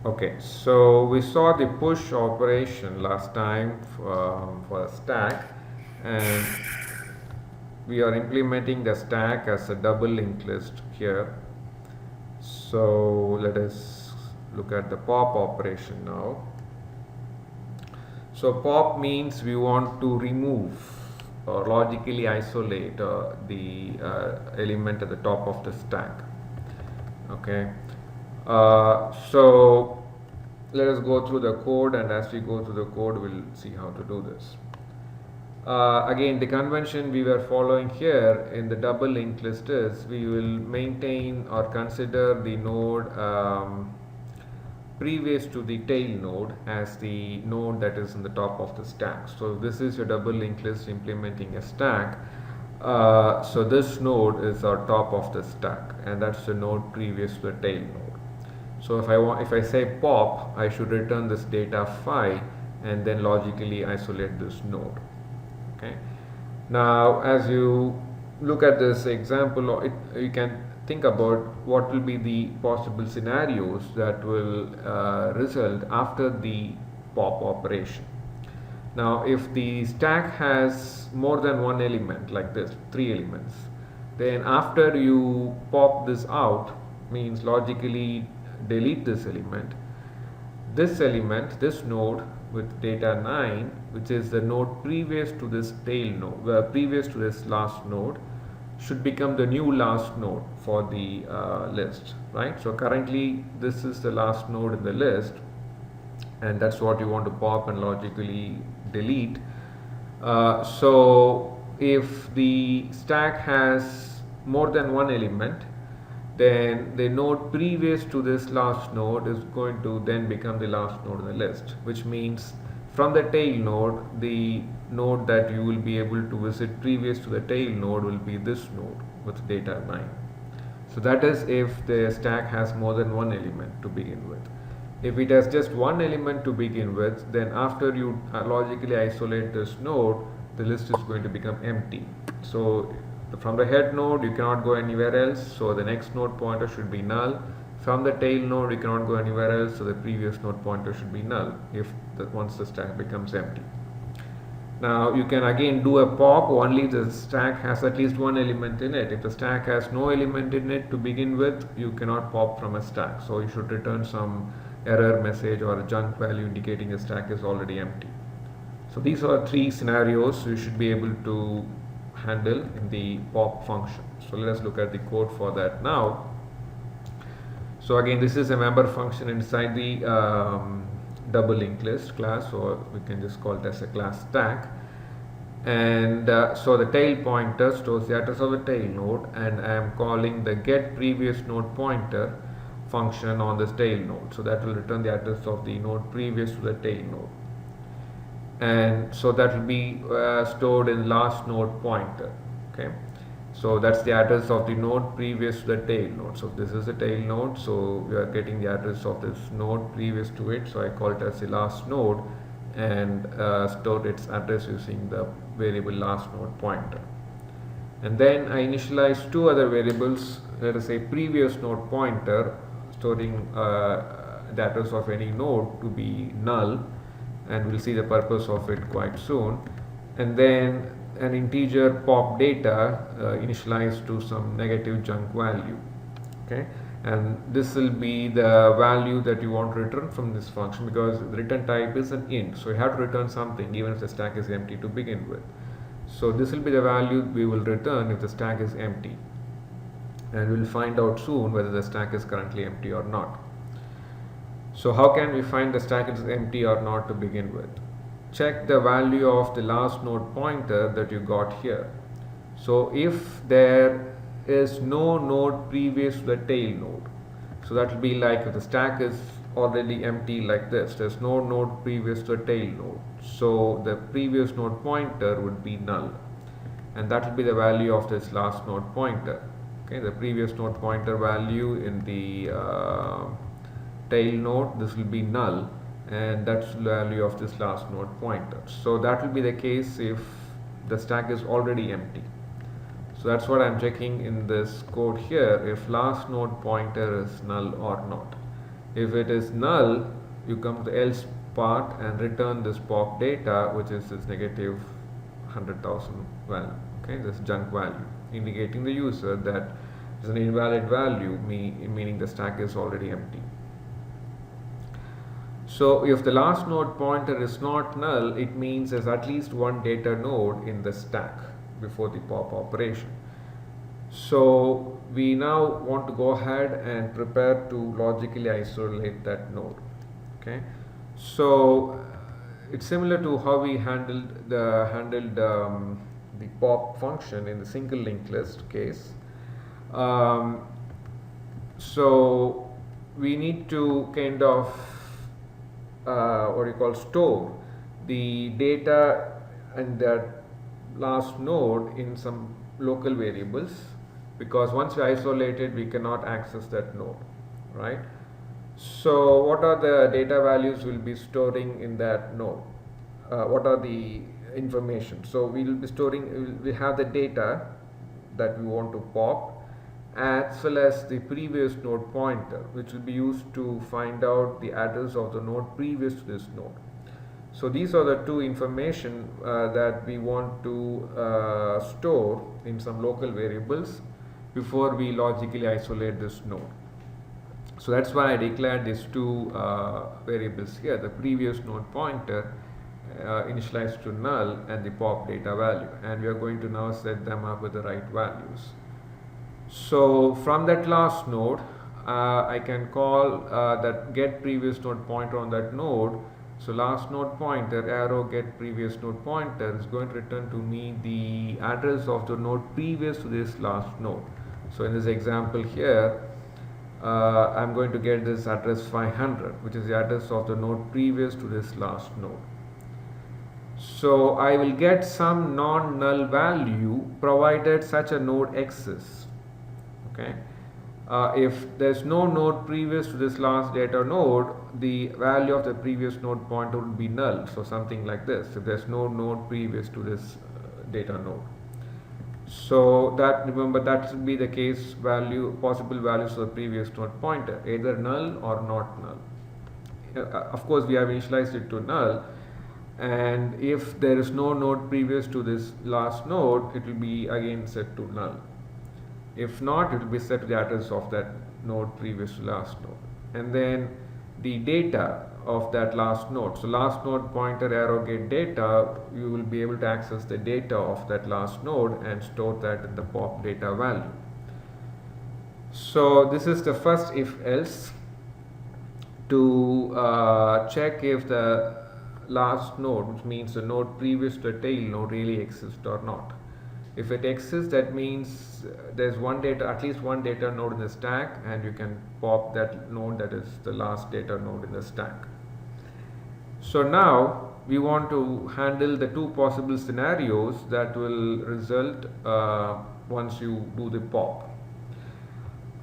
Okay, so we saw the push operation last time for a stack, and we are implementing the stack as a double linked list here. So let us look at the pop operation now. So pop means we want to remove or logically isolate the element at the top of the stack. Okay, so let us go through the code, and as we go through the code we'll see how to do this. Again, the convention we were following here in the double linked list is we will maintain or consider the node previous to the tail node as the node that is in the top of the stack. So this is your double linked list implementing a stack. So this node is our top of the stack, and that's the node previous to the tail node. So if I say pop, I should return this data phi and then logically isolate this node. Okay. Now, as you look at this example, you can think about what will be the possible scenarios that will result after the pop operation. Now, if the stack has more than one element like this, 3 elements, then after you pop this out, means logically delete this element, this node with data 9, which is the node previous to this tail node, previous to this last node, should become the new last node for the list, right? So currently this is the last node in the list, and that's what you want to pop and logically delete. So if the stack has more than one element, then the node previous to this last node is going to then become the last node in the list, which means from the tail node, the node that you will be able to visit previous to the tail node will be this node with data 9. So that is if the stack has more than one element to begin with. If it has just one element to begin with, then after you logically isolate this node, the list is going to become empty. So from the head node you cannot go anywhere else, so the next node pointer should be null. From the tail node you cannot go anywhere else, so the previous node pointer should be null once the stack becomes empty. Now you can again do a pop only if the stack has at least one element in it. If the stack has no element in it to begin with, you cannot pop from a stack, so you should return some error message or a junk value indicating the stack is already empty. So these are 3 scenarios you should be able to handle in the pop function. So let us look at the code for that now. So again, this is a member function inside the double linked list class, or we can just call it as a class stack. And so the tail pointer stores the address of the tail node, and I am calling the get previous node pointer function on this tail node. So that will return the address of the node previous to the tail node, and so that will be stored in last node pointer. Okay, so that's the address of the node previous to the tail node. So this is the tail node, so we are getting the address of this node previous to it, so I call it as the last node and stored its address using the variable last node pointer. And then I initialize 2 other variables. Let us say previous node pointer, storing the address of any node to be null, and we'll see the purpose of it quite soon. And then an integer pop data initialized to some negative junk value. Okay, and this will be the value that you want to return from this function, because the return type is an int, so you have to return something even if the stack is empty to begin with. So this will be the value we will return if the stack is empty, and we'll find out soon whether the stack is currently empty or not. So how can we find the stack is empty or not to begin with? Check the value of the last node pointer that you got here. So if there is no node previous to the tail node, so that will be like if the stack is already empty like this, there's no node previous to the tail node, so the previous node pointer would be null, and that will be the value of this last node pointer. Okay, the previous node pointer value in the tail node, this will be null, and that's the value of this last node pointer. So that will be the case if the stack is already empty. So that's what I'm checking in this code here, if last node pointer is null or not. If it is null, you come to the else part and return this pop data, which is this negative 100,000 value. Okay, this junk value, indicating the user that it's an invalid value, meaning the stack is already empty. So if the last node pointer is not null, it means there's at least one data node in the stack before the pop operation. So we now want to go ahead and prepare to logically isolate that node. Okay, so it's similar to how we handled the pop function in the single linked list case. So we need to kind of store the data and that last node in some local variables, because once we isolate it, we cannot access that node, right? So what are the data values we'll be storing in that node? What are the information? So we will be storing, we have the data that we want to pop, as well as the previous node pointer, which will be used to find out the address of the node previous to this node. So these are the two information that we want to store in some local variables before we logically isolate this node. So that's why I declared these two variables here, the previous node pointer initialized to null and the pop data value, and we are going to now set them up with the right values. So from that last node, I can call that get previous node pointer on that node. So last node pointer arrow get previous node pointer is going to return to me the address of the node previous to this last node. So in this example here, I'm going to get this address 500, which is the address of the node previous to this last node. So I will get some non-null value provided such a node exists. Okay. If there's no node previous to this last data node, the value of the previous node pointer would be null. So something like this, if there's no node previous to this data node. So that, remember, that should be the case value, possible values of the previous node pointer, either null or not null. Of course, we have initialized it to null, and if there is no node previous to this last node, it will be again set to null. If not, it will be set to the address of that node previous to last node, and then the data of that last node. So last node pointer arrow get data, you will be able to access the data of that last node and store that in the pop data value. So this is the first if else to check if the last node, which means the node previous to the tail node, really exists or not. If it exists, that means there's one data, at least one data node in the stack, and you can pop that node that is the last data node in the stack. So now we want to handle the two possible scenarios that will result once you do the pop.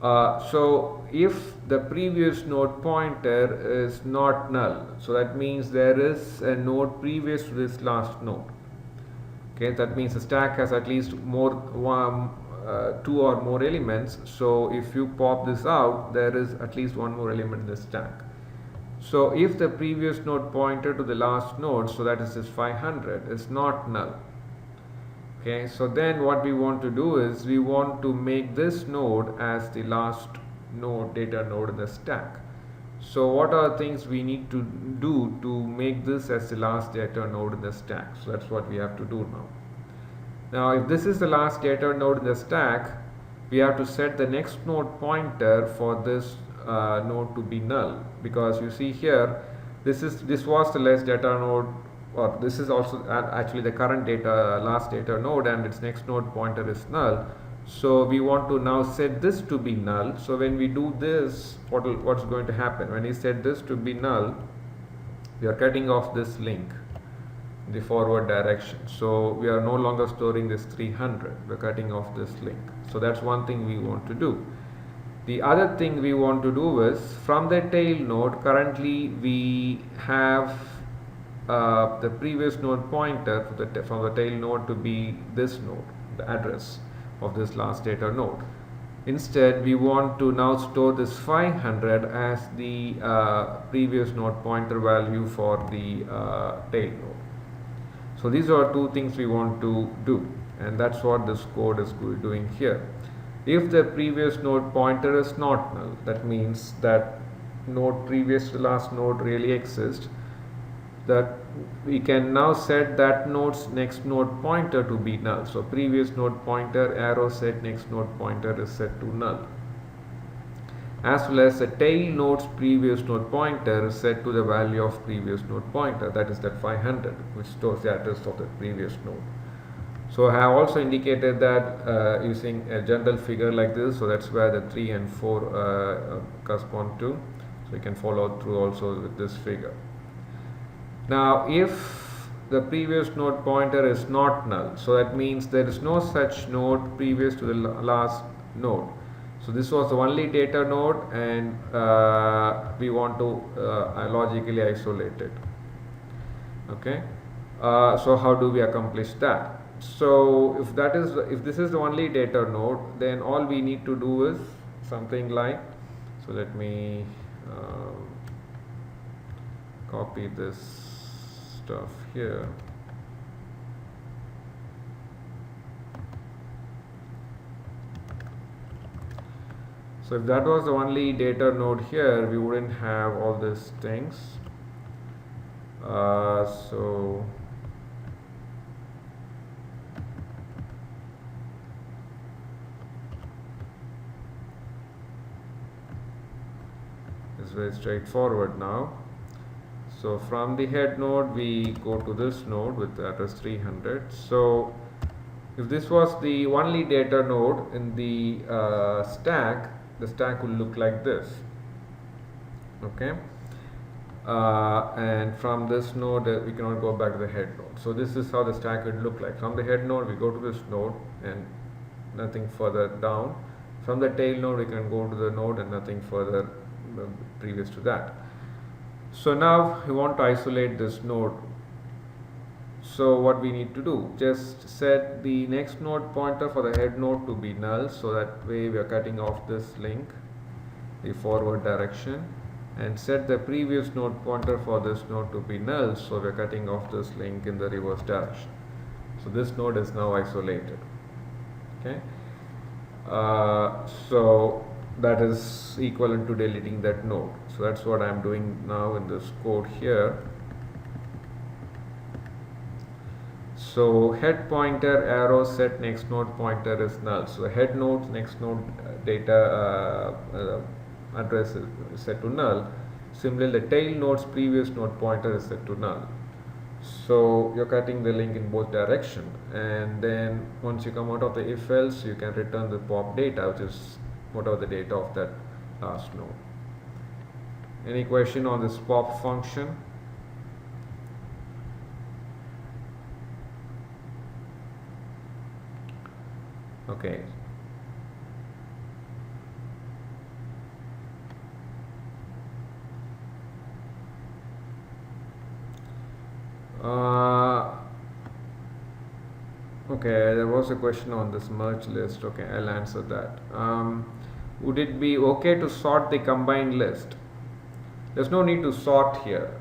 So if the previous node pointer is not null, so that means there is a node previous to this last node. Okay, that means the stack has at least two or more elements. So if you pop this out, there is at least one more element in the stack. So if the previous node pointer to the last node, so that is this 500, is not null. Okay, so then what we want to do is we want to make this node as the last node, data node in the stack. So what are things we need to do to make this as the last data node in the stack? So that's what we have to do now. Now if this is the last data node in the stack, we have to set the next node pointer for this node to be null, because you see here this was the last data node, or this is also actually the current data last data node, and its next node pointer is null. So we want to now set this to be null. So when we do this, what's going to happen? When we set this to be null, we are cutting off this link in the forward direction. So we are no longer storing this 300. We're cutting off this link. So that's one thing we want to do. The other thing we want to do is, from the tail node, currently we have the previous node pointer from the tail node to be this node, the address of this last data node. Instead, we want to now store this 500 as the previous node pointer value for the tail node. So these are two things we want to do, and that's what this code is doing here. If the previous node pointer is not null, that means that node previous to the last node really exists, that we can now set that node's next node pointer to be null. So previous node pointer arrow set next node pointer is set to null, as well as the tail node's previous node pointer is set to the value of previous node pointer, that is that 500, which stores the address of the previous node. So I have also indicated that using a general figure like this, so that's where the 3 and 4 correspond to. So you can follow through also with this figure. Now if the previous node pointer is not null, so that means there is no such node previous to the last node. So this was the only data node, and we want to logically isolate it. Okay, so how do we accomplish that? So if this is the only data node, then all we need to do is something like, so let me copy this stuff here. So if that was the only data node here, we wouldn't have all these things. So it's very straightforward now. So from the head node we go to this node with the address 300. So if this was the only data node in the stack, the stack will look like this. Okay, and from this node we cannot go back to the head node. So this is how the stack would look like. From the head node we go to this node and nothing further down. From the tail node we can go to the node and nothing further previous to that. So now we want to isolate this node. So what we need to do, just set the next node pointer for the head node to be null, so that way we are cutting off this link, the forward direction, and set the previous node pointer for this node to be null, so we are cutting off this link in the reverse direction. So this node is now isolated. Okay, so that is equivalent to deleting that node. So that's what I am doing now in this code here. So head pointer arrow set next node pointer is null. So the head node's next node data address is set to null. Similarly, the tail node's previous node pointer is set to null. So you're cutting the link in both directions, and then once you come out of the if else, you can return the pop data, which is whatever the data of that last node. Any question on this pop function? Okay. Okay, there was a question on this merge list. Okay, I'll answer that. Would it be okay to sort the combined list? There's no need to sort here.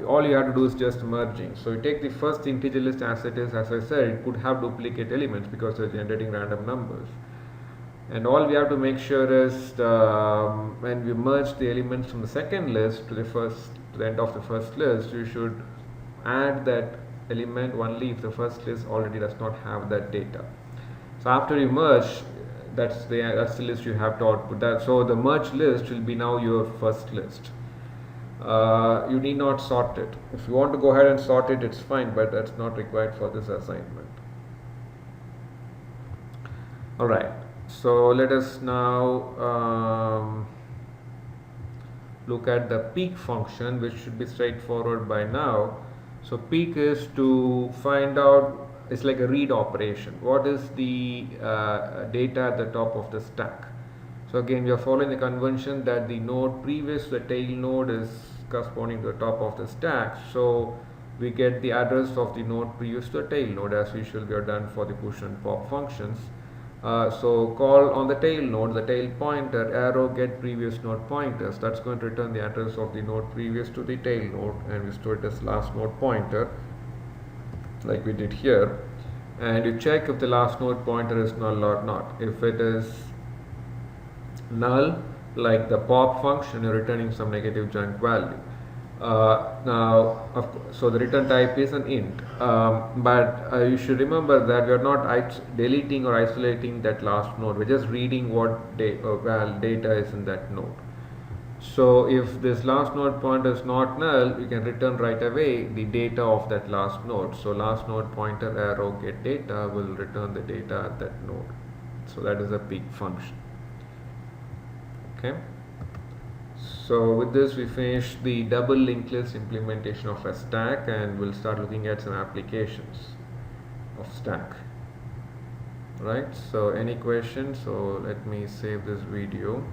All you have to do is just merging. So you take the first integer list as it is. As I said, it could have duplicate elements because you're generating random numbers. And all we have to make sure is when we merge the elements from the second list to the end of the first list, you should add that element only if the first list already does not have that data. So after you merge, that's the list you have to output that. So the merge list will be now your first list. You need not sort it. If you want to go ahead and sort it, it's fine, but that's not required for this assignment. Alright, so let us now look at the peek function, which should be straightforward by now. So peek is to find out, it's like a read operation. What is the data at the top of the stack? So again, we are following the convention that the node previous to the tail node is corresponding to the top of the stack. So we get the address of the node previous to the tail node. As usual, we are done for the push and pop functions. So call on the tail node, the tail pointer, arrow get previous node pointers. That's going to return the address of the node previous to the tail node, and we store it as last node pointer, like we did here. And you check if the last node pointer is null or not. If it is null, like the pop function, you're returning some negative junk value. So the return type is an int, but you should remember that we are not deleting or isolating that last node. We're just reading what data is in that node. So if this last node pointer is not null, you can return right away the data of that last node. So last node pointer arrow get data will return the data at that node. So that is a peek function. Okay. So with this we finish the double linked list implementation of a stack, and we'll start looking at some applications of stack. Right, so any questions? So let me save this video.